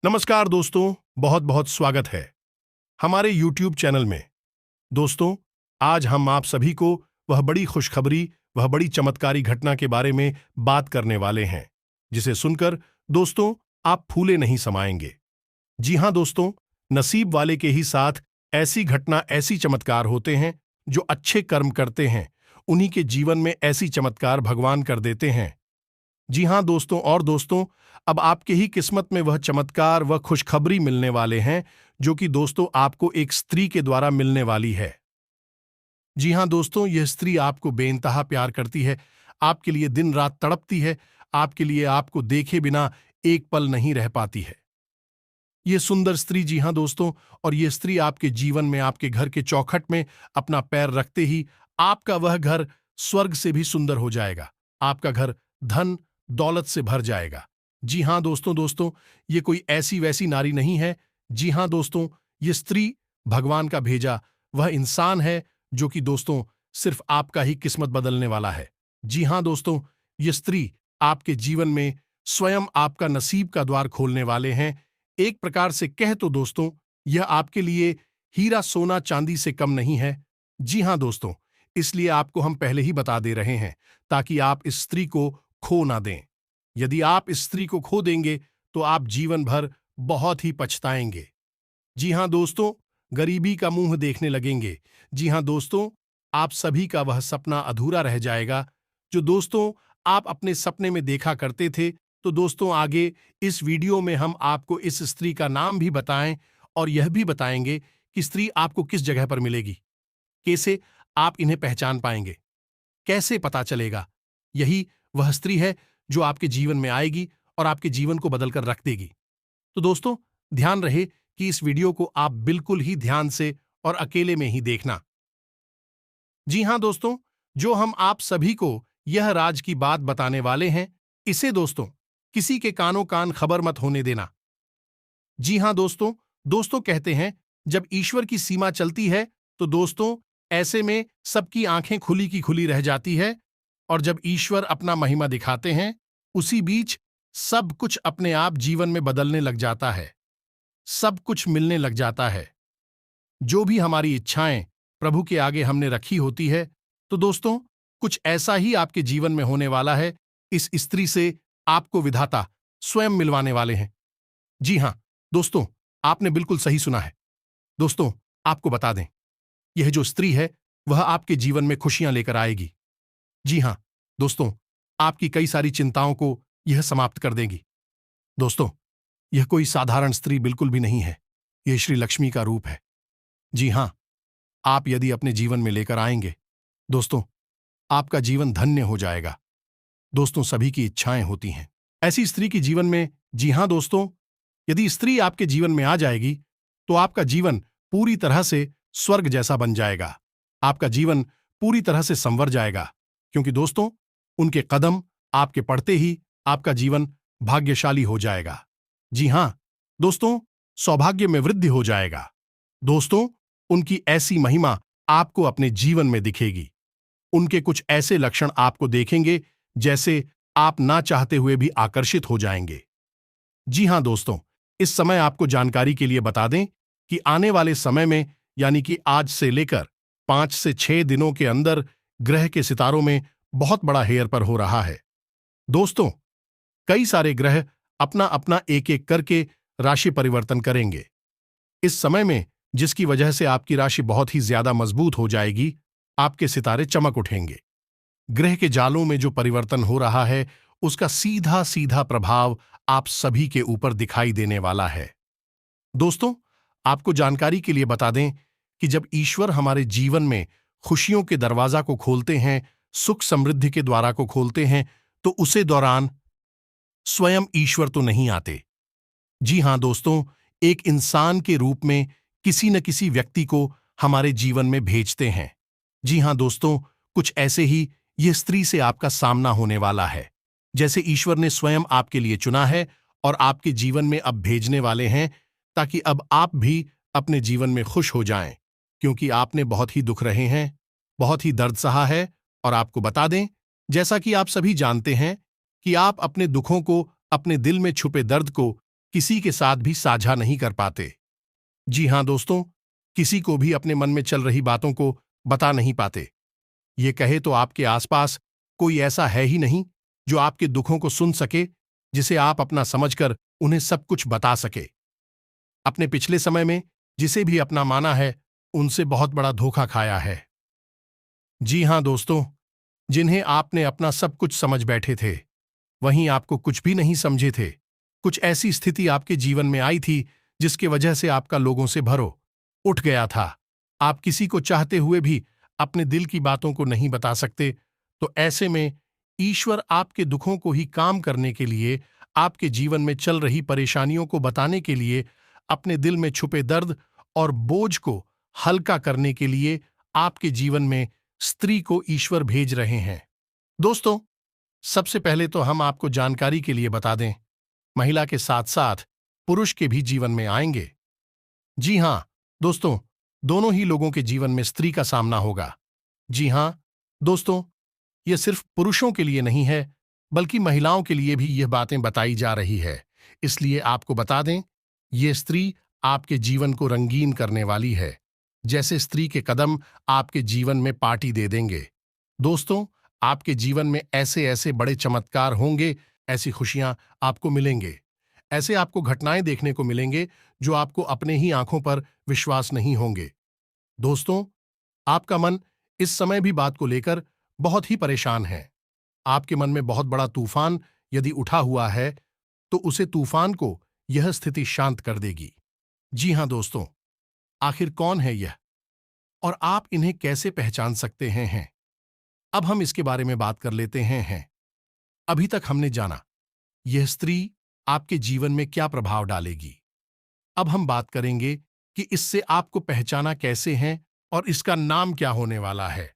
नमस्कार दोस्तों, बहुत बहुत स्वागत है हमारे YouTube चैनल में। दोस्तों, आज हम आप सभी को वह बड़ी खुशखबरी, वह बड़ी चमत्कारी घटना के बारे में बात करने वाले हैं, जिसे सुनकर दोस्तों आप फूले नहीं समाएंगे। जी हां दोस्तों, नसीब वाले के ही साथ ऐसी घटना, ऐसी चमत्कार होते हैं। जो अच्छे कर्म करते हैं उन्हीं के जीवन में ऐसी चमत्कार भगवान कर देते हैं। जी हां दोस्तों, और दोस्तों अब आपके ही किस्मत में वह चमत्कार, वह खुशखबरी मिलने वाले हैं, जो कि दोस्तों आपको एक स्त्री के द्वारा मिलने वाली है। जी हां दोस्तों, यह स्त्री आपको बेइंतहा प्यार करती है, आपके लिए दिन रात तड़पती है, आपके लिए आपको देखे बिना एक पल नहीं रह पाती है। यह सुंदर स्त्री, जी हां दोस्तों, और यह स्त्री आपके जीवन में, आपके घर के चौखट में अपना पैर रखते ही आपका वह घर स्वर्ग से भी सुंदर हो जाएगा। आपका घर धन दौलत से भर जाएगा। जी हां दोस्तों, ये कोई ऐसी वैसी नारी नहीं है। जी हां दोस्तों, ये स्त्री भगवान का भेजा वह इंसान है, जो कि दोस्तों सिर्फ आपका ही किस्मत बदलने वाला है। जी हां दोस्तों, ये स्त्री आपके जीवन में स्वयं आपका नसीब का द्वार खोलने वाले हैं। एक प्रकार से कह तो दोस्तों, यह आपके लिए हीरा सोना चांदी से कम नहीं है। जी हां दोस्तों, इसलिए आपको हम पहले ही बता दे रहे हैं, ताकि आप इस स्त्री को खो ना दें। यदि आप इस स्त्री को खो देंगे तो आप जीवन भर बहुत ही पछताएंगे। जी हां दोस्तों, गरीबी का मुंह देखने लगेंगे। जी हां दोस्तों, आप सभी का वह सपना अधूरा रह जाएगा, जो दोस्तों आप अपने सपने में देखा करते थे। तो दोस्तों आगे इस वीडियो में हम आपको इस स्त्री का नाम भी बताएं, और यह भी बताएंगे कि स्त्री आपको किस जगह पर मिलेगी, कैसे आप इन्हें पहचान पाएंगे, कैसे पता चलेगा। यही वह स्त्री है जो आपके जीवन में आएगी और आपके जीवन को बदलकर रख देगी। तो दोस्तों ध्यान रहे कि इस वीडियो को आप बिल्कुल ही ध्यान से और अकेले में ही देखना। जी हां दोस्तों, जो हम आप सभी को यह राज की बात बताने वाले हैं, इसे दोस्तों किसी के कानों कान खबर मत होने देना। जी हां दोस्तों, दोस्तों कहते हैं जब ईश्वर की सीमा चलती है तो दोस्तों ऐसे में सबकी आंखें खुली की खुली रह जाती है, और जब ईश्वर अपना महिमा दिखाते हैं उसी बीच सब कुछ अपने आप जीवन में बदलने लग जाता है, सब कुछ मिलने लग जाता है। जो भी हमारी इच्छाएं प्रभु के आगे हमने रखी होती है, तो दोस्तों कुछ ऐसा ही आपके जीवन में होने वाला है। इस स्त्री से आपको विधाता स्वयं मिलवाने वाले हैं। जी हां दोस्तों, आपने बिल्कुल सही सुना है। दोस्तों आपको बता दें, यह जो स्त्री है वह आपके जीवन में खुशियां लेकर आएगी। जी हां दोस्तों, आपकी कई सारी चिंताओं को यह समाप्त कर देगी। दोस्तों यह कोई साधारण स्त्री बिल्कुल भी नहीं है, यह श्री लक्ष्मी का रूप है। जी हां, आप यदि अपने जीवन में लेकर आएंगे दोस्तों, आपका जीवन धन्य हो जाएगा। दोस्तों सभी की इच्छाएं होती हैं ऐसी स्त्री की जीवन में। जी हां दोस्तों, यदि स्त्री आपके जीवन में आ जाएगी तो आपका जीवन पूरी तरह से स्वर्ग जैसा बन जाएगा। आपका जीवन पूरी तरह से संवर जाएगा, क्योंकि दोस्तों उनके कदम आपके पड़ते ही आपका जीवन भाग्यशाली हो जाएगा। जी हां दोस्तों, सौभाग्य में वृद्धि हो जाएगा। दोस्तों उनकी ऐसी महिमा आपको अपने जीवन में दिखेगी। उनके कुछ ऐसे लक्षण आपको देखेंगे जैसे आप ना चाहते हुए भी आकर्षित हो जाएंगे। जी हां दोस्तों, इस समय आपको जानकारी के लिए बता दें कि आने वाले समय में, यानी कि आज से लेकर 5 से 6 दिनों के अंदर ग्रह के सितारों में बहुत बड़ा हेर पर हो रहा है। दोस्तों कई सारे ग्रह अपना अपना एक एक करके राशि परिवर्तन करेंगे इस समय में, जिसकी वजह से आपकी राशि बहुत ही ज्यादा मजबूत हो जाएगी। आपके सितारे चमक उठेंगे। ग्रह के जालों में जो परिवर्तन हो रहा है उसका सीधा सीधा प्रभाव आप सभी के ऊपर दिखाई देने वाला है। दोस्तों आपको जानकारी के लिए बता दें कि जब ईश्वर हमारे जीवन में खुशियों के दरवाजा को खोलते हैं, सुख समृद्धि के द्वारा को खोलते हैं, तो उसे दौरान स्वयं ईश्वर तो नहीं आते। जी हां दोस्तों, एक इंसान के रूप में किसी न किसी व्यक्ति को हमारे जीवन में भेजते हैं। जी हां दोस्तों, कुछ ऐसे ही यह स्त्री से आपका सामना होने वाला है, जैसे ईश्वर ने स्वयं आपके लिए चुना है और आपके जीवन में अब भेजने वाले हैं, ताकि अब आप भी अपने जीवन में खुश हो जाएं, क्योंकि आपने बहुत ही दुख रहे हैं, बहुत ही दर्द सहा है। और आपको बता दें, जैसा कि आप सभी जानते हैं कि आप अपने दुखों को, अपने दिल में छुपे दर्द को किसी के साथ भी साझा नहीं कर पाते। जी हाँ दोस्तों, किसी को भी अपने मन में चल रही बातों को बता नहीं पाते। ये कहे तो आपके आसपास कोई ऐसा है ही नहीं जो आपके दुखों को सुन सके, जिसे आप अपना समझकर उन्हें सब कुछ बता सके। अपने पिछले समय में जिसे भी अपना माना है, उनसे बहुत बड़ा धोखा खाया है। जी हाँ दोस्तों, जिन्हें आपने अपना सब कुछ समझ बैठे थे, वहीं आपको कुछ भी नहीं समझे थे। कुछ ऐसी स्थिति आपके जीवन में आई थी जिसकी वजह से आपका लोगों से भरो उठ गया था। आप किसी को चाहते हुए भी अपने दिल की बातों को नहीं बता सकते। तो ऐसे में ईश्वर आपके दुखों को ही काम करने के लिए, आपके जीवन में चल रही परेशानियों को बताने के लिए, अपने दिल में छुपे दर्द और बोझ को हल्का करने के लिए आपके जीवन में स्त्री को ईश्वर भेज रहे हैं। दोस्तों, सबसे पहले तो हम आपको जानकारी के लिए बता दें, महिला के साथ साथ पुरुष के भी जीवन में आएंगे। जी हां दोस्तों, दोनों ही लोगों के जीवन में स्त्री का सामना होगा। जी हां दोस्तों, यह सिर्फ पुरुषों के लिए नहीं है, बल्कि महिलाओं के लिए भी यह बातें बताई जा रही है। इसलिए आपको बता दें, यह स्त्री आपके जीवन को रंगीन करने वाली है। जैसे स्त्री के कदम आपके जीवन में पार्टी दे देंगे। दोस्तों, आपके जीवन में ऐसे ऐसे बड़े चमत्कार होंगे, ऐसी खुशियां आपको मिलेंगे, ऐसे आपको घटनाएं देखने को मिलेंगे जो आपको अपने ही आंखों पर विश्वास नहीं होंगे। दोस्तों, आपका मन इस समय भी बात को लेकर बहुत ही परेशान है। आपके मन में बहुत बड़ा तूफान यदि उठा हुआ है, तो उसे तूफान को यह स्थिति शांत कर देगी। जी हां दोस्तों, आखिर कौन है यह और आप इन्हें कैसे पहचान सकते हैं? अब हम इसके बारे में बात कर लेते हैं। अभी तक हमने जाना यह स्त्री आपके जीवन में क्या प्रभाव डालेगी। अब हम बात करेंगे कि इससे आपको पहचाना कैसे है और इसका नाम क्या होने वाला है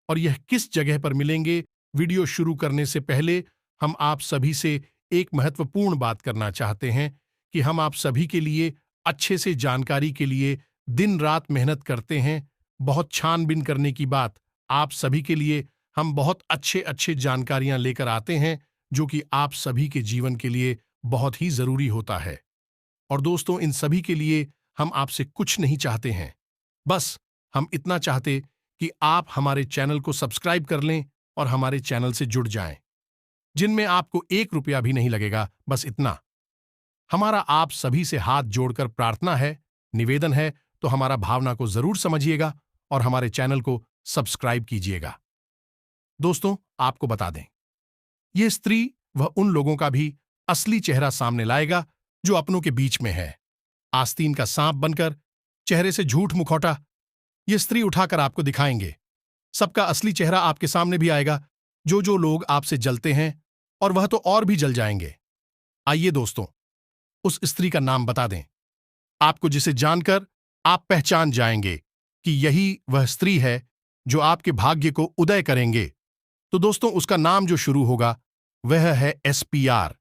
और यह किस जगह पर मिलेंगे। वीडियो शुरू करने से पहले हम आप सभी से एक महत्वपूर्ण बात करना चाहते हैं कि हम आप सभी के लिए अच्छे से जानकारी के लिए दिन रात मेहनत करते हैं। बहुत छानबीन करने की बात, आप सभी के लिए हम बहुत अच्छे अच्छे जानकारियां लेकर आते हैं, जो कि आप सभी के जीवन के लिए बहुत ही जरूरी होता है। और दोस्तों, इन सभी के लिए हम आपसे कुछ नहीं चाहते हैं, बस हम इतना चाहते कि आप हमारे चैनल को सब्सक्राइब कर लें और हमारे चैनल से जुड़ जाएं, जिनमें आपको 1 रुपया भी नहीं लगेगा। बस इतना हमारा आप सभी से हाथ जोड़कर प्रार्थना है, निवेदन है, तो हमारा भावना को जरूर समझिएगा और हमारे चैनल को सब्सक्राइब कीजिएगा। दोस्तों, आपको बता दें, यह स्त्री वह उन लोगों का भी असली चेहरा सामने लाएगा जो अपनों के बीच में है। आस्तीन का सांप बनकर, चेहरे से झूठ मुखौटा ये स्त्री उठाकर आपको दिखाएंगे। सबका असली चेहरा आपके सामने भी आएगा। जो जो लोग आपसे जलते हैं, और वह तो और भी जल जाएंगे। आइए दोस्तों, उस स्त्री का नाम बता दें आपको, जिसे जानकर आप पहचान जाएंगे कि यही वह स्त्री है जो आपके भाग्य को उदय करेंगे। तो दोस्तों, उसका नाम जो शुरू होगा वह है SPR।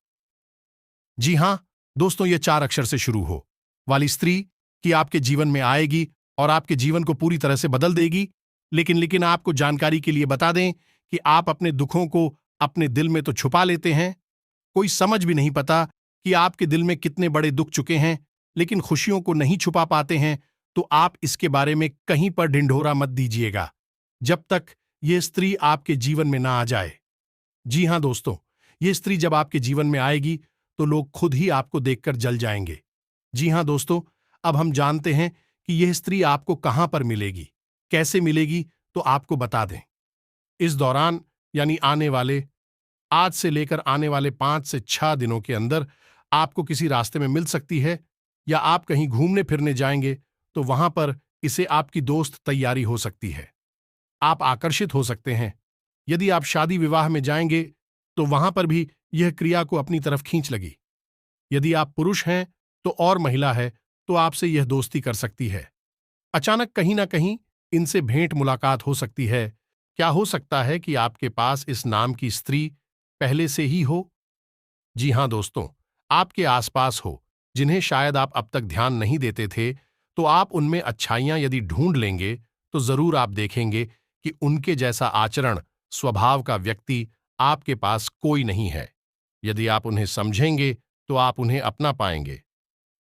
जी हां दोस्तों, यह 4 अक्षर से शुरू हो वाली स्त्री की आपके जीवन में आएगी और आपके जीवन को पूरी तरह से बदल देगी। लेकिन आपको जानकारी के लिए बता दें कि आप अपने दुखों को अपने दिल में तो छुपा लेते हैं। कोई समझ भी नहीं पाता कि आपके दिल में कितने बड़े दुख चुके हैं, लेकिन खुशियों को नहीं छुपा पाते हैं। तो आप इसके बारे में कहीं पर ढिंढोरा मत दीजिएगा जब तक यह स्त्री आपके जीवन में ना आ जाए। जी हां दोस्तों, यह स्त्री जब आपके जीवन में आएगी तो लोग खुद ही आपको देखकर जल जाएंगे। जी हां दोस्तों, अब हम जानते हैं कि यह स्त्री आपको कहां पर मिलेगी, कैसे मिलेगी, तो आपको बता दें। इस दौरान, यानी आने वाले, आज से लेकर आने वाले 5 से 6 दिनों के अंदर आपको किसी रास्ते में मिल सकती है, या आप कहीं घूमने फिरने जाएंगे तो वहां पर इसे आपकी दोस्त तैयारी हो सकती है। आप आकर्षित हो सकते हैं। यदि आप शादी विवाह में जाएंगे तो वहां पर भी यह क्रिया को अपनी तरफ खींच लगी। यदि आप पुरुष हैं तो और महिला है तो आपसे यह दोस्ती कर सकती है। अचानक कहीं ना कहीं इनसे भेंट मुलाकात हो सकती है। क्या हो सकता है कि आपके पास इस नाम की स्त्री पहले से ही हो? जी हां दोस्तों, आपके आसपास हो, जिन्हें शायद आप अब तक ध्यान नहीं देते थे। तो आप उनमें अच्छाइयां यदि ढूंढ लेंगे तो जरूर आप देखेंगे कि उनके जैसा आचरण, स्वभाव का व्यक्ति आपके पास कोई नहीं है। यदि आप उन्हें समझेंगे तो आप उन्हें अपना पाएंगे।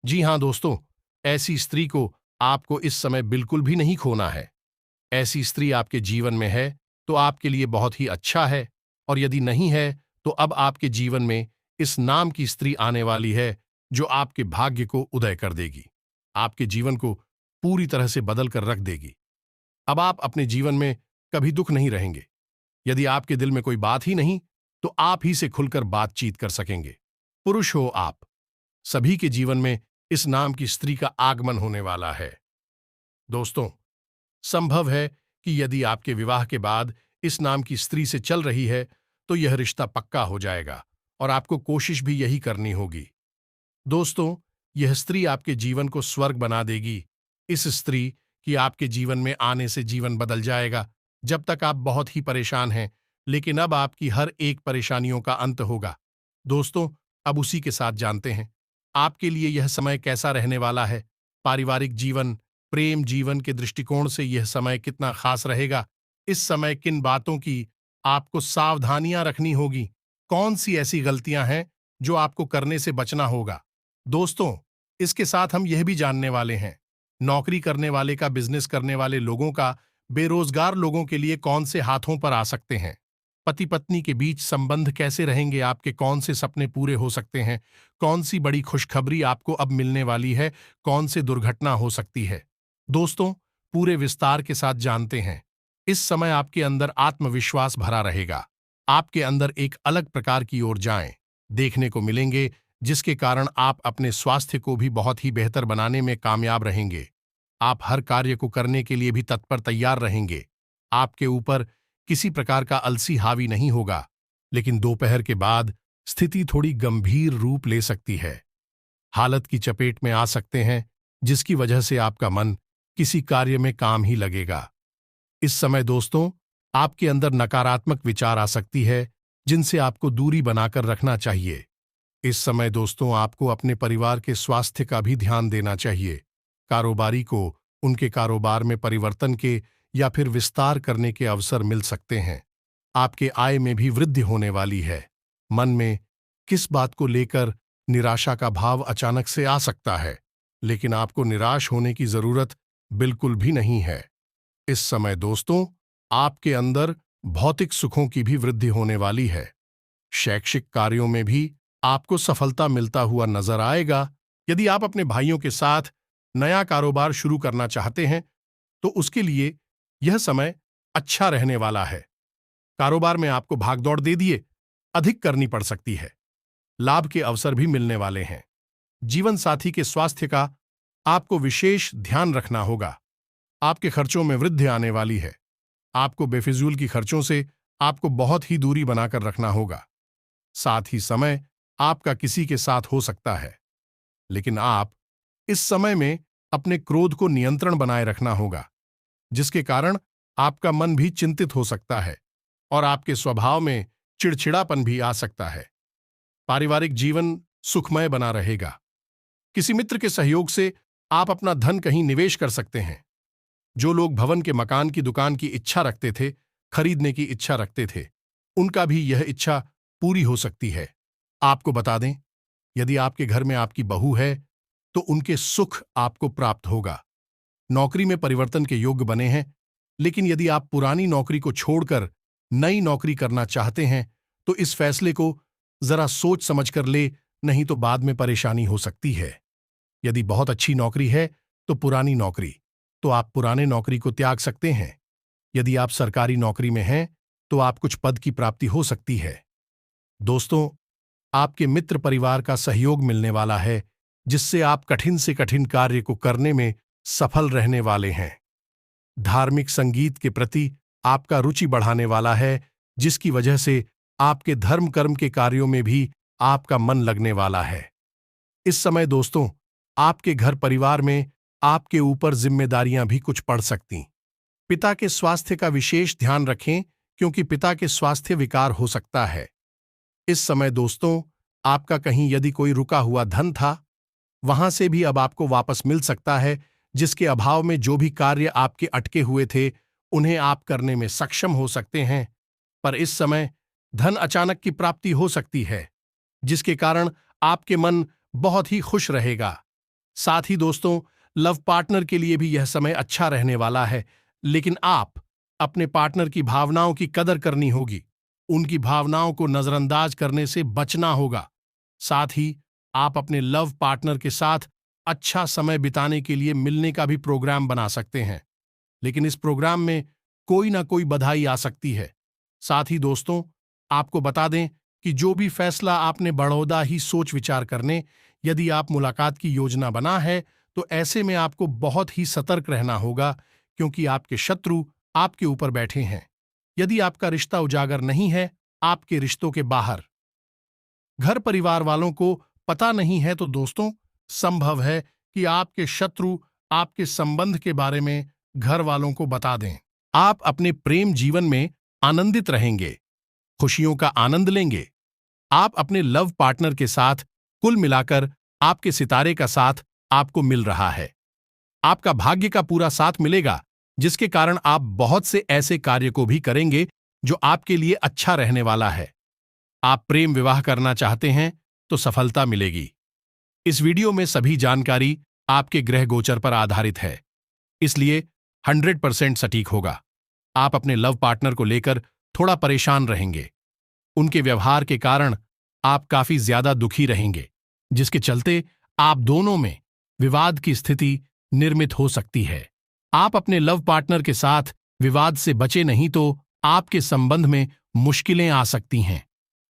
जी हाँ दोस्तों, ऐसी स्त्री को आपको इस समय बिल्कुल भी नहीं खोना है। ऐसी स्त्री आपके जीवन में है तो आपके लिए बहुत ही अच्छा है, और यदि नहीं है तो अब आपके जीवन में इस नाम की स्त्री आने वाली है जो आपके भाग्य को उदय कर देगी, आपके जीवन को पूरी तरह से बदल कर रख देगी। अब आप अपने जीवन में कभी दुख नहीं रहेंगे। यदि आपके दिल में कोई बात ही नहीं तो आप ही से खुलकर बातचीत कर सकेंगे। पुरुष हो आप, सभी के जीवन में इस नाम की स्त्री का आगमन होने वाला है। दोस्तों, संभव है कि यदि आपके विवाह के बाद इस नाम की स्त्री से चल रही है तो यह रिश्ता पक्का हो जाएगा, और आपको कोशिश भी यही करनी होगी। दोस्तों, यह स्त्री आपके जीवन को स्वर्ग बना देगी। इस स्त्री की आपके जीवन में आने से जीवन बदल जाएगा। जब तक आप बहुत ही परेशान हैं, लेकिन अब आपकी हर एक परेशानियों का अंत होगा। दोस्तों, अब उसी के साथ जानते हैं आपके लिए यह समय कैसा रहने वाला है। पारिवारिक जीवन, प्रेम जीवन के दृष्टिकोण से यह समय कितना खास रहेगा। इस समय किन बातों की आपको सावधानियां रखनी होगी, कौन सी ऐसी गलतियां हैं जो आपको करने से बचना होगा। दोस्तों, इसके साथ हम यह भी जानने वाले हैं नौकरी करने वाले का, बिजनेस करने वाले लोगों का, बेरोजगार लोगों के लिए कौन से हाथों पर आ सकते हैं। पति पत्नी के बीच संबंध कैसे रहेंगे, आपके कौन से सपने पूरे हो सकते हैं, कौन सी बड़ी खुशखबरी आपको अब मिलने वाली है, कौन से दुर्घटना हो सकती है। दोस्तों, पूरे विस्तार के साथ जानते हैं। इस समय आपके अंदर आत्मविश्वास भरा रहेगा। आपके अंदर एक अलग प्रकार की ऊर्जाएं देखने को मिलेंगे, जिसके कारण आप अपने स्वास्थ्य को भी बहुत ही बेहतर बनाने में कामयाब रहेंगे। आप हर कार्य को करने के लिए भी तत्पर तैयार रहेंगे। आपके ऊपर किसी प्रकार का अलसी हावी नहीं होगा, लेकिन दोपहर के बाद स्थिति थोड़ी गंभीर रूप ले सकती है। हालत की चपेट में आ सकते हैं, जिसकी वजह से आपका मन किसी कार्य में काम ही लगेगा। इस समय दोस्तों, आपके अंदर नकारात्मक विचार आ सकती है, जिनसे आपको दूरी बनाकर रखना चाहिए। इस समय दोस्तों, आपको अपने परिवार के स्वास्थ्य का भी ध्यान देना चाहिए। कारोबारी को उनके कारोबार में परिवर्तन के या फिर विस्तार करने के अवसर मिल सकते हैं। आपके आय में भी वृद्धि होने वाली है। मन में किस बात को लेकर निराशा का भाव अचानक से आ सकता है, लेकिन आपको निराश होने की जरूरत बिल्कुल भी नहीं है। इस समय दोस्तों, आपके अंदर भौतिक सुखों की भी वृद्धि होने वाली है। शैक्षिक कार्यों में भी आपको सफलता मिलता हुआ नजर आएगा। यदि आप अपने भाइयों के साथ नया कारोबार शुरू करना चाहते हैं तो उसके लिए यह समय अच्छा रहने वाला है। कारोबार में आपको भागदौड़ दे दिए अधिक करनी पड़ सकती है। लाभ के अवसर भी मिलने वाले हैं। जीवन साथी के स्वास्थ्य का आपको विशेष ध्यान रखना होगा। आपके खर्चों में वृद्धि आने वाली है। आपको बेफिजूल की खर्चों से आपको बहुत ही दूरी बनाकर रखना होगा। साथ ही समय आपका किसी के साथ हो सकता है, लेकिन आप इस समय में अपने क्रोध को नियंत्रण बनाए रखना होगा, जिसके कारण आपका मन भी चिंतित हो सकता है और आपके स्वभाव में चिड़चिड़ापन भी आ सकता है। पारिवारिक जीवन सुखमय बना रहेगा। किसी मित्र के सहयोग से आप अपना धन कहीं निवेश कर सकते हैं। जो लोग भवन के मकान की दुकान की इच्छा रखते थे, खरीदने की इच्छा रखते थे, उनका भी यह इच्छा पूरी हो सकती है। आपको बता दें, यदि आपके घर में आपकी बहू है तो उनके सुख आपको प्राप्त होगा। नौकरी में परिवर्तन के योग्य बने हैं, लेकिन यदि आप पुरानी नौकरी को छोड़कर नई नौकरी करना चाहते हैं तो इस फैसले को जरा सोच समझ कर ले, नहीं तो बाद में परेशानी हो सकती है। यदि बहुत अच्छी नौकरी है तो पुरानी नौकरी, तो आप पुराने नौकरी को त्याग सकते हैं। यदि आप सरकारी नौकरी में हैं तो आप कुछ पद की प्राप्ति हो सकती है। दोस्तों, आपके मित्र परिवार का सहयोग मिलने वाला है, जिससे आप कठिन से कठिन कार्य को करने में सफल रहने वाले हैं। धार्मिक संगीत के प्रति आपका रुचि बढ़ाने वाला है, जिसकी वजह से आपके धर्म कर्म के कार्यों में भी आपका मन लगने वाला है। इस समय दोस्तों, आपके घर परिवार में आपके ऊपर जिम्मेदारियां भी कुछ पड़ सकती। पिता के स्वास्थ्य का विशेष ध्यान रखें, क्योंकि पिता के स्वास्थ्य विकार हो सकता है। इस समय दोस्तों, आपका कहीं यदि कोई रुका हुआ धन था, वहां से भी अब आपको वापस मिल सकता है, जिसके अभाव में जो भी कार्य आपके अटके हुए थे उन्हें आप करने में सक्षम हो सकते हैं। पर इस समय धन अचानक की प्राप्ति हो सकती है, जिसके कारण आपके मन बहुत ही खुश रहेगा। साथ ही दोस्तों, लव पार्टनर के लिए भी यह समय अच्छा रहने वाला है, लेकिन आप अपने पार्टनर की भावनाओं की कदर करनी होगी। उनकी भावनाओं को नजरअंदाज करने से बचना होगा। साथ ही आप अपने लव पार्टनर के साथ अच्छा समय बिताने के लिए मिलने का भी प्रोग्राम बना सकते हैं, लेकिन इस प्रोग्राम में कोई ना कोई बधाई आ सकती है। साथ ही दोस्तों, आपको बता दें कि जो भी फैसला आपने बड़ौदा ही सोच विचार करने, यदि आप मुलाकात की योजना बना है तो ऐसे में आपको बहुत ही सतर्क रहना होगा, क्योंकि आपके शत्रु आपके ऊपर बैठे हैं। यदि आपका रिश्ता उजागर नहीं है, आपके रिश्तों के बाहर घर परिवार वालों को पता नहीं है, तो दोस्तों संभव है कि आपके शत्रु आपके संबंध के बारे में घर वालों को बता दें। आप अपने प्रेम जीवन में आनंदित रहेंगे, खुशियों का आनंद लेंगे। आप अपने लव पार्टनर के साथ कुल मिलाकर आपके सितारे का साथ आपको मिल रहा है। आपका भाग्य का पूरा साथ मिलेगा, जिसके कारण आप बहुत से ऐसे कार्य को भी करेंगे जो आपके लिए अच्छा रहने वाला है। आप प्रेम विवाह करना चाहते हैं तो सफलता मिलेगी। इस वीडियो में सभी जानकारी आपके ग्रह गोचर पर आधारित है, इसलिए 100% सटीक होगा। आप अपने लव पार्टनर को लेकर थोड़ा परेशान रहेंगे। उनके व्यवहार के कारण आप काफी ज्यादा दुखी रहेंगे, जिसके चलते आप दोनों में विवाद की स्थिति निर्मित हो सकती है। आप अपने लव पार्टनर के साथ विवाद से बचे नहीं तो आपके संबंध में मुश्किलें आ सकती हैं।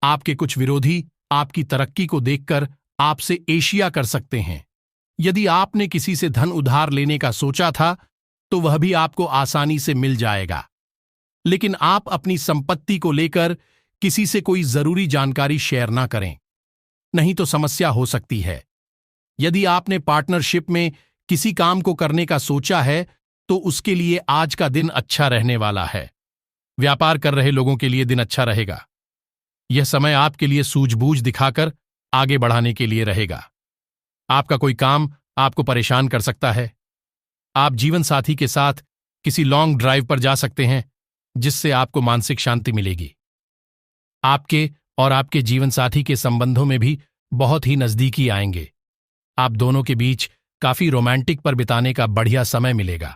आपके कुछ विरोधी आपकी तरक्की को देखकर आपसे एशिया कर सकते हैं। यदि आपने किसी से धन उधार लेने का सोचा था तो वह भी आपको आसानी से मिल जाएगा, लेकिन आप अपनी संपत्ति को लेकर किसी से कोई जरूरी जानकारी शेयर ना करें, नहीं तो समस्या हो सकती है। यदि आपने पार्टनरशिप में किसी काम को करने का सोचा है तो उसके लिए आज का दिन अच्छा रहने वाला है। व्यापार कर रहे लोगों के लिए दिन अच्छा रहेगा। यह समय आपके लिए सूझबूझ दिखाकर आगे बढ़ाने के लिए रहेगा। आपका कोई काम आपको परेशान कर सकता है। आप जीवन साथी के साथ किसी लॉन्ग ड्राइव पर जा सकते हैं, जिससे आपको मानसिक शांति मिलेगी। आपके और आपके जीवन साथी के संबंधों में भी बहुत ही नजदीकी आएंगे। आप दोनों के बीच काफी रोमांटिक पर बिताने का बढ़िया समय मिलेगा।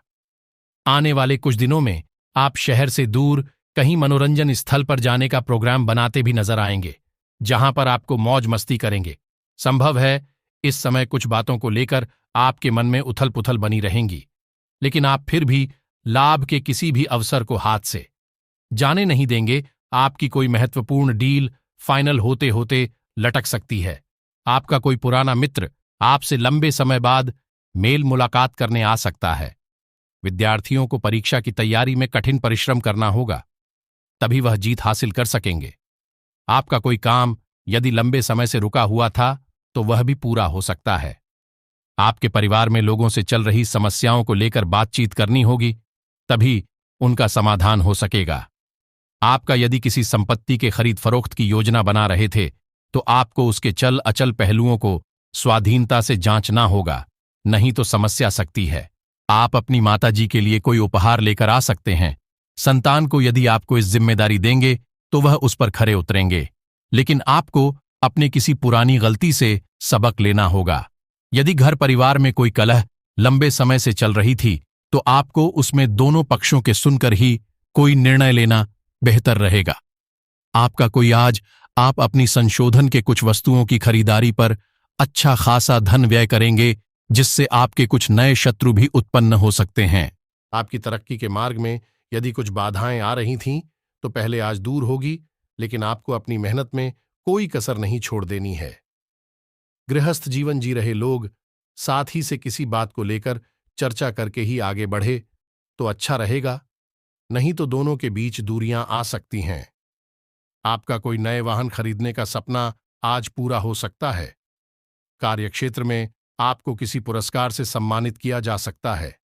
आने वाले कुछ दिनों में आप शहर से दूर कहीं मनोरंजन स्थल पर जाने का प्रोग्राम बनाते भी नजर आएंगे, जहां पर आपको मौज मस्ती करेंगे। संभव है इस समय कुछ बातों को लेकर आपके मन में उथल पुथल बनी रहेंगी, लेकिन आप फिर भी लाभ के किसी भी अवसर को हाथ से जाने नहीं देंगे। आपकी कोई महत्वपूर्ण डील फाइनल होते होते लटक सकती है। आपका कोई पुराना मित्र आपसे लंबे समय बाद मेल मुलाकात करने आ सकता है। विद्यार्थियों को परीक्षा की तैयारी में कठिन परिश्रम करना होगा, तभी वह जीत हासिल कर सकेंगे। आपका कोई काम यदि लंबे समय से रुका हुआ था तो वह भी पूरा हो सकता है। आपके परिवार में लोगों से चल रही समस्याओं को लेकर बातचीत करनी होगी, तभी उनका समाधान हो सकेगा। आपका यदि किसी संपत्ति के खरीद फरोख्त की योजना बना रहे थे तो आपको उसके चल अचल पहलुओं को स्वाधीनता से जांचना होगा, नहीं तो समस्या सकती है। आप अपनी माताजी के लिए कोई उपहार लेकर आ सकते हैं। संतान को यदि आपको इस जिम्मेदारी देंगे तो वह उस पर खरे उतरेंगे, लेकिन आपको अपने किसी पुरानी गलती से सबक लेना होगा। यदि घर परिवार में कोई कलह लंबे समय से चल रही थी तो आपको उसमें दोनों पक्षों के सुनकर ही कोई निर्णय लेना बेहतर रहेगा। आपका कोई आज आप अपनी संशोधन के कुछ वस्तुओं की खरीदारी पर अच्छा खासा धन व्यय करेंगे, जिससे आपके कुछ नए शत्रु भी उत्पन्न हो सकते हैं। आपकी तरक्की के मार्ग में यदि कुछ बाधाएं आ रही थीं तो पहले आज दूर होगी, लेकिन आपको अपनी मेहनत में कोई कसर नहीं छोड़ देनी है। गृहस्थ जीवन जी रहे लोग साथी से किसी बात को लेकर चर्चा करके ही आगे बढ़े तो अच्छा रहेगा, नहीं तो दोनों के बीच दूरियां आ सकती हैं। आपका कोई नए वाहन खरीदने का सपना आज पूरा हो सकता है। कार्यक्षेत्र में आपको किसी पुरस्कार से सम्मानित किया जा सकता है।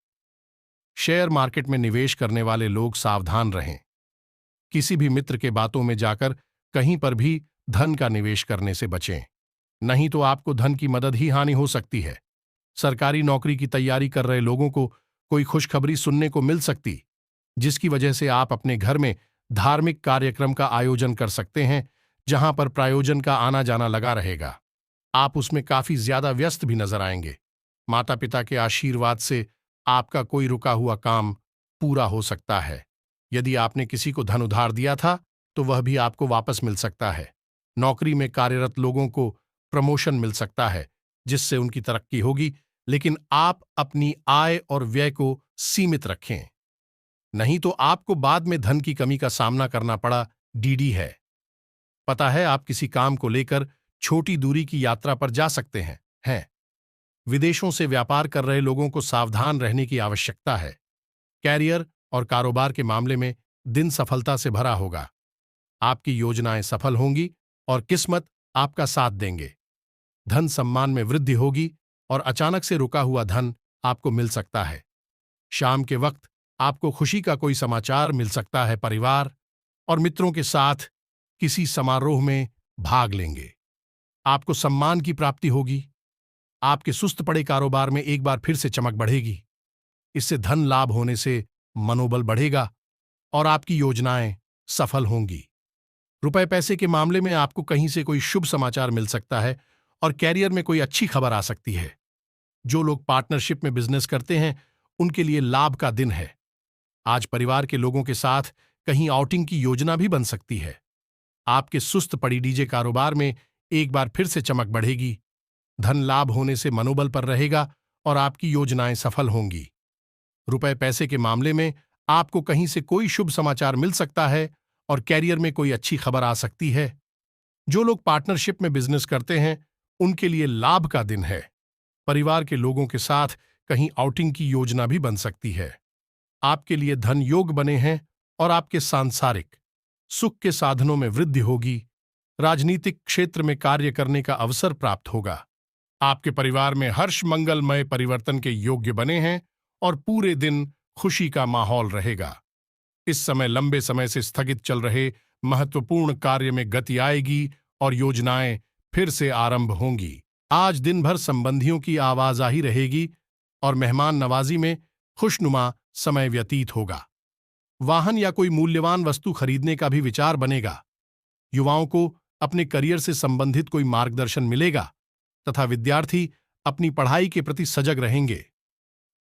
शेयर मार्केट में निवेश करने वाले लोग सावधान रहें। किसी भी मित्र के बातों में जाकर कहीं पर भी धन का निवेश करने से बचें, नहीं तो आपको धन की मदद ही हानि हो सकती है। सरकारी नौकरी की तैयारी कर रहे लोगों को कोई खुशखबरी सुनने को मिल सकती, जिसकी वजह से आप अपने घर में धार्मिक कार्यक्रम का आयोजन कर सकते हैं, जहां पर प्रायोजन का आना जाना लगा रहेगा। आप उसमें काफी ज्यादा व्यस्त भी नजर आएंगे। माता पिता के आशीर्वाद से आपका कोई रुका हुआ काम पूरा हो सकता है। यदि आपने किसी को धन उधार दिया था तो वह भी आपको वापस मिल सकता है। नौकरी में कार्यरत लोगों को प्रमोशन मिल सकता है, जिससे उनकी तरक्की होगी, लेकिन आप अपनी आय और व्यय को सीमित रखें, नहीं तो आपको बाद में धन की कमी का सामना करना पड़ा। डीडी है। पता है, आप किसी काम को लेकर छोटी दूरी की यात्रा पर जा सकते हैं। विदेशों से व्यापार कर रहे लोगों को सावधान रहने की आवश्यकता है। कैरियर और कारोबार के मामले में दिन सफलता से भरा होगा। आपकी योजनाएं सफल होंगी और किस्मत आपका साथ देंगे। धन सम्मान में वृद्धि होगी और अचानक से रुका हुआ धन आपको मिल सकता है। शाम के वक्त आपको खुशी का कोई समाचार मिल सकता है। परिवार और मित्रों के साथ किसी समारोह में भाग लेंगे। आपको सम्मान की प्राप्ति होगी। आपके सुस्त पड़े कारोबार में एक बार फिर से चमक बढ़ेगी। इससे धन लाभ होने से मनोबल बढ़ेगा और आपकी योजनाएं सफल होंगी। रुपए पैसे के मामले में आपको कहीं से कोई शुभ समाचार मिल सकता है और कैरियर में कोई अच्छी खबर आ सकती है। जो लोग पार्टनरशिप में बिजनेस करते हैं उनके लिए लाभ का दिन है। आज परिवार के लोगों के साथ कहीं आउटिंग की योजना भी बन सकती है। आपके सुस्त पड़ी डीजे कारोबार में एक बार फिर से चमक बढ़ेगी। धन लाभ होने से मनोबल पर रहेगा और आपकी योजनाएं सफल होंगी। रुपए पैसे के मामले में आपको कहीं से कोई शुभ समाचार मिल सकता है और कैरियर में कोई अच्छी खबर आ सकती है। जो लोग पार्टनरशिप में बिजनेस करते हैं उनके लिए लाभ का दिन है। परिवार के लोगों के साथ कहीं आउटिंग की योजना भी बन सकती है। आपके लिए धन योग बने हैं और आपके सांसारिक सुख के साधनों में वृद्धि होगी। राजनीतिक क्षेत्र में कार्य करने का अवसर प्राप्त होगा। आपके परिवार में हर्ष मंगलमय परिवर्तन के योग्य बने हैं और पूरे दिन खुशी का माहौल रहेगा। इस समय लंबे समय से स्थगित चल रहे महत्वपूर्ण कार्य में गति आएगी और योजनाएं फिर से आरंभ होंगी। आज दिन भर संबंधियों की आवाजाही रहेगी और मेहमान नवाजी में खुशनुमा समय व्यतीत होगा। वाहन या कोई मूल्यवान वस्तु खरीदने का भी विचार बनेगा। युवाओं को अपने करियर से संबंधित कोई मार्गदर्शन मिलेगा तथा विद्यार्थी अपनी पढ़ाई के प्रति सजग रहेंगे।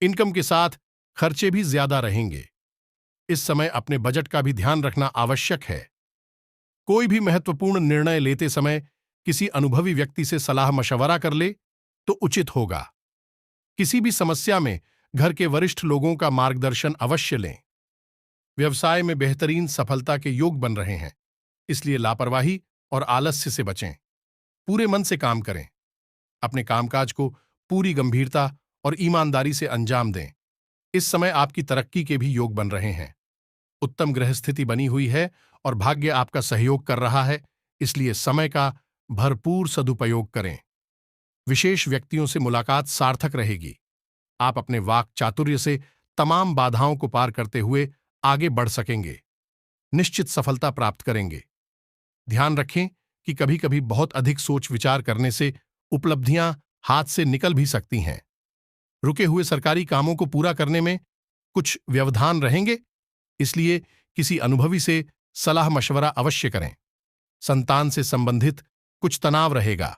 इनकम के साथ खर्चे भी ज्यादा रहेंगे। इस समय अपने बजट का भी ध्यान रखना आवश्यक है। कोई भी महत्वपूर्ण निर्णय लेते समय किसी अनुभवी व्यक्ति से सलाह मशवरा कर ले तो उचित होगा। किसी भी समस्या में घर के वरिष्ठ लोगों का मार्गदर्शन अवश्य लें। व्यवसाय में बेहतरीन सफलता के योग बन रहे हैं, इसलिए लापरवाही और आलस्य से बचें। पूरे मन से काम करें। अपने कामकाज को पूरी गंभीरता और ईमानदारी से अंजाम दें। इस समय आपकी तरक्की के भी योग बन रहे हैं। उत्तम ग्रह स्थिति बनी हुई है और भाग्य आपका सहयोग कर रहा है, इसलिए समय का भरपूर सदुपयोग करें। विशेष व्यक्तियों से मुलाकात सार्थक रहेगी। आप अपने वाक चातुर्य से तमाम बाधाओं को पार करते हुए आगे बढ़ सकेंगे। निश्चित सफलता प्राप्त करेंगे। ध्यान रखें कि कभी कभी बहुत अधिक सोच विचार करने से उपलब्धियां हाथ से निकल भी सकती हैं। रुके हुए सरकारी कामों को पूरा करने में कुछ व्यवधान रहेंगे, इसलिए किसी अनुभवी से सलाह मशवरा अवश्य करें। संतान से संबंधित कुछ तनाव रहेगा।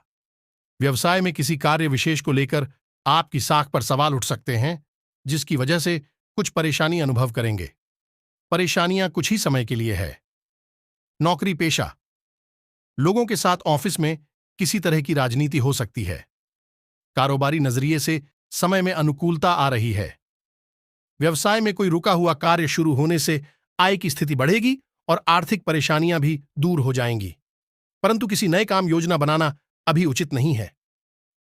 व्यवसाय में किसी कार्य विशेष को लेकर आपकी साख पर सवाल उठ सकते हैं, जिसकी वजह से कुछ परेशानी अनुभव करेंगे। परेशानियां कुछ ही समय के लिए है। नौकरी पेशा लोगों के साथ ऑफिस में किसी तरह की राजनीति हो सकती है। कारोबारी नजरिए से समय में अनुकूलता आ रही है। व्यवसाय में कोई रुका हुआ कार्य शुरू होने से आय की स्थिति बढ़ेगी और आर्थिक परेशानियां भी दूर हो जाएंगी। परंतु किसी नए काम योजना बनाना अभी उचित नहीं है।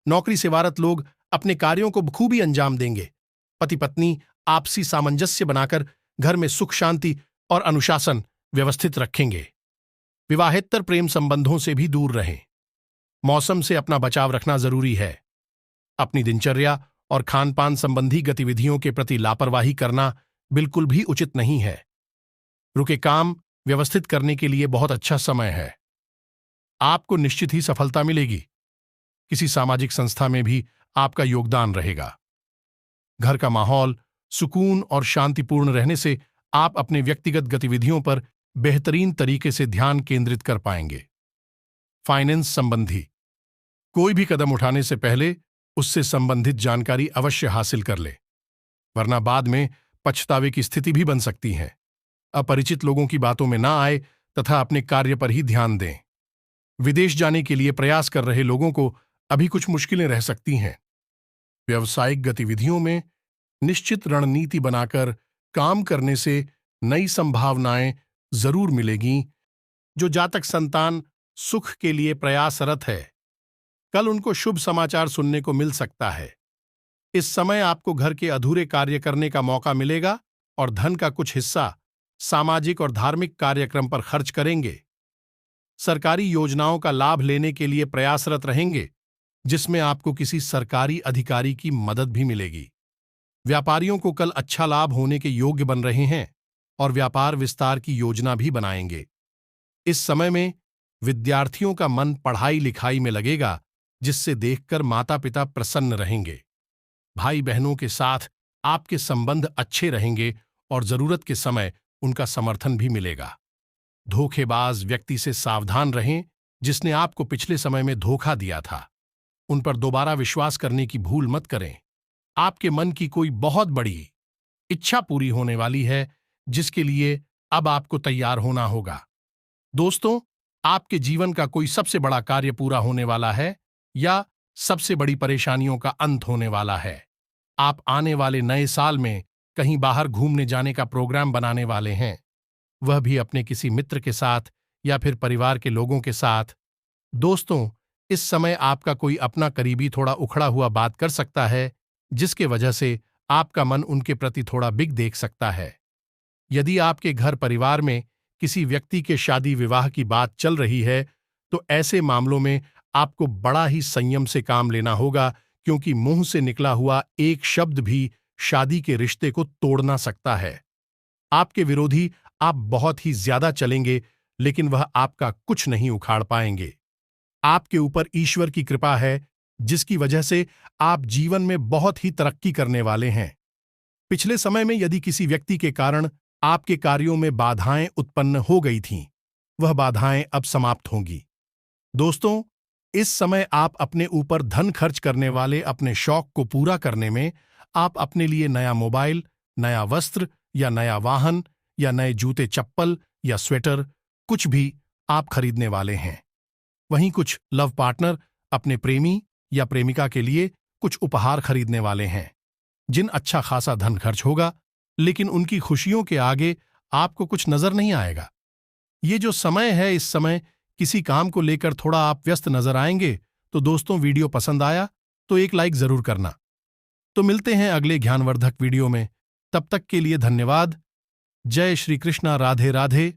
नौकरी सेवारत लोग अपने कार्यों को बखूबी अंजाम देंगे। पति पत्नी आपसी सामंजस्य बनाकर घर में सुख शांति और अनुशासन व्यवस्थित रखेंगे। विवाहेतर प्रेम संबंधों से भी दूर रहें। मौसम से अपना बचाव रखना जरूरी है। अपनी दिनचर्या और खान पान संबंधी गतिविधियों के प्रति लापरवाही करना बिल्कुल भी उचित नहीं है। रुके काम व्यवस्थित करने के लिए बहुत अच्छा समय है। आपको निश्चित ही सफलता मिलेगी। किसी सामाजिक संस्था में भी आपका योगदान रहेगा। घर का माहौल सुकून और शांतिपूर्ण रहने से आप अपने व्यक्तिगत गतिविधियों पर बेहतरीन तरीके से ध्यान केंद्रित कर पाएंगे। फाइनेंस संबंधी कोई भी कदम उठाने से पहले उससे संबंधित जानकारी अवश्य हासिल कर ले, वरना बाद में पछतावे की स्थिति भी बन सकती है। अपरिचित लोगों की बातों में ना आए तथा अपने कार्य पर ही ध्यान दें। विदेश जाने के लिए प्रयास कर रहे लोगों को अभी कुछ मुश्किलें रह सकती हैं। व्यावसायिक गतिविधियों में निश्चित रणनीति बनाकर काम करने से नई संभावनाएं जरूर मिलेगी। जो जातक संतान सुख के लिए प्रयासरत है, कल उनको शुभ समाचार सुनने को मिल सकता है। इस समय आपको घर के अधूरे कार्य करने का मौका मिलेगा और धन का कुछ हिस्सा सामाजिक और धार्मिक कार्यक्रम पर खर्च करेंगे। सरकारी योजनाओं का लाभ लेने के लिए प्रयासरत रहेंगे, जिसमें आपको किसी सरकारी अधिकारी की मदद भी मिलेगी। व्यापारियों को कल अच्छा लाभ होने के योग्य बन रहे हैं और व्यापार विस्तार की योजना भी बनाएंगे। इस समय में विद्यार्थियों का मन पढ़ाई लिखाई में लगेगा, जिससे देखकर माता पिता प्रसन्न रहेंगे। भाई बहनों के साथ आपके संबंध अच्छे रहेंगे और जरूरत के समय उनका समर्थन भी मिलेगा। धोखेबाज व्यक्ति से सावधान रहें, जिसने आपको पिछले समय में धोखा दिया था। उन पर दोबारा विश्वास करने की भूल मत करें। आपके मन की कोई बहुत बड़ी इच्छा पूरी होने वाली है, जिसके लिए अब आपको तैयार होना होगा। दोस्तों, आपके जीवन का कोई सबसे बड़ा कार्य पूरा होने वाला है या सबसे बड़ी परेशानियों का अंत होने वाला है। आप आने वाले नए साल में कहीं बाहर घूमने जाने का प्रोग्राम बनाने वाले हैं, वह भी अपने किसी मित्र के साथ या फिर परिवार के लोगों के साथ। दोस्तों, इस समय आपका कोई अपना करीबी थोड़ा उखड़ा हुआ बात कर सकता है, जिसके वजह से आपका मन उनके प्रति थोड़ा बिग देख सकता है। यदि आपके घर परिवार में किसी व्यक्ति के शादी विवाह की बात चल रही है, तो ऐसे मामलों में आपको बड़ा ही संयम से काम लेना होगा, क्योंकि मुंह से निकला हुआ एक शब्द भी शादी के रिश्ते को तोड़ ना सकता है। आपके विरोधी आप बहुत ही ज्यादा चलेंगे, लेकिन वह आपका कुछ नहीं उखाड़ पाएंगे। आपके ऊपर ईश्वर की कृपा है, जिसकी वजह से आप जीवन में बहुत ही तरक्की करने वाले हैं। पिछले समय में यदि किसी व्यक्ति के कारण आपके कार्यों में बाधाएं उत्पन्न हो गई थीं, वह बाधाएं अब समाप्त होंगी। दोस्तों, इस समय आप अपने ऊपर धन खर्च करने वाले अपने शौक को पूरा करने में आप अपने लिए नया मोबाइल, नया वस्त्र या नया वाहन या नए जूते चप्पल या स्वेटर कुछ भी आप खरीदने वाले हैं। वहीं कुछ लव पार्टनर अपने प्रेमी या प्रेमिका के लिए कुछ उपहार खरीदने वाले हैं, जिन अच्छा खासा धन खर्च होगा, लेकिन उनकी खुशियों के आगे आपको कुछ नजर नहीं आएगा। ये जो समय है, इस समय किसी काम को लेकर थोड़ा आप व्यस्त नजर आएंगे। तो दोस्तों, वीडियो पसंद आया तो एक लाइक जरूर करना। तो मिलते हैं अगले ज्ञानवर्धक वीडियो में। तब तक के लिए धन्यवाद। जय श्री कृष्णा। राधे राधे।